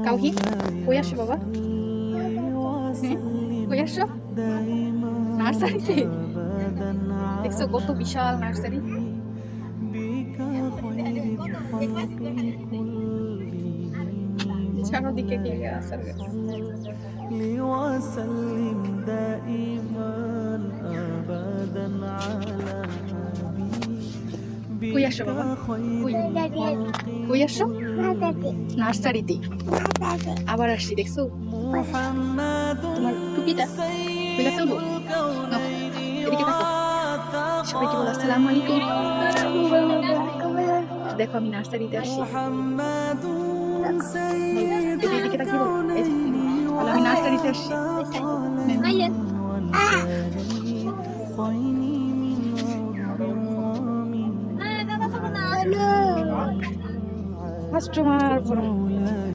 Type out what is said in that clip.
কাউহি কই আসছো বাবা? হ্যাঁ, কই আসছো? নার্সারিতে? দেখছো কত বিশাল নার্সারি। চারদিকে কি গাছ আর গাছ। وسلم دائما أبدا على কই আসছো حبيبك বাবা? কই خير الخلق কই আসছো? كلهم নার্সারিতে আবার আসছি দেখছো। محمد তোমার টুপিটা খুলে سيد ফেলবো? নাও, الكونين এদিকে তাকো। সবাইকে বলো আসসালামু আলাইকুম। দেখো আমি নার্সারিতে আসছি। محمد বলো, سيد এদিকে তাকিয়ে বলো, এই যে الكونين বলো আমি নার্সারিতে আসছি। والثقلين والفريقين من أرغام কাস্টমার ভরা। مولاي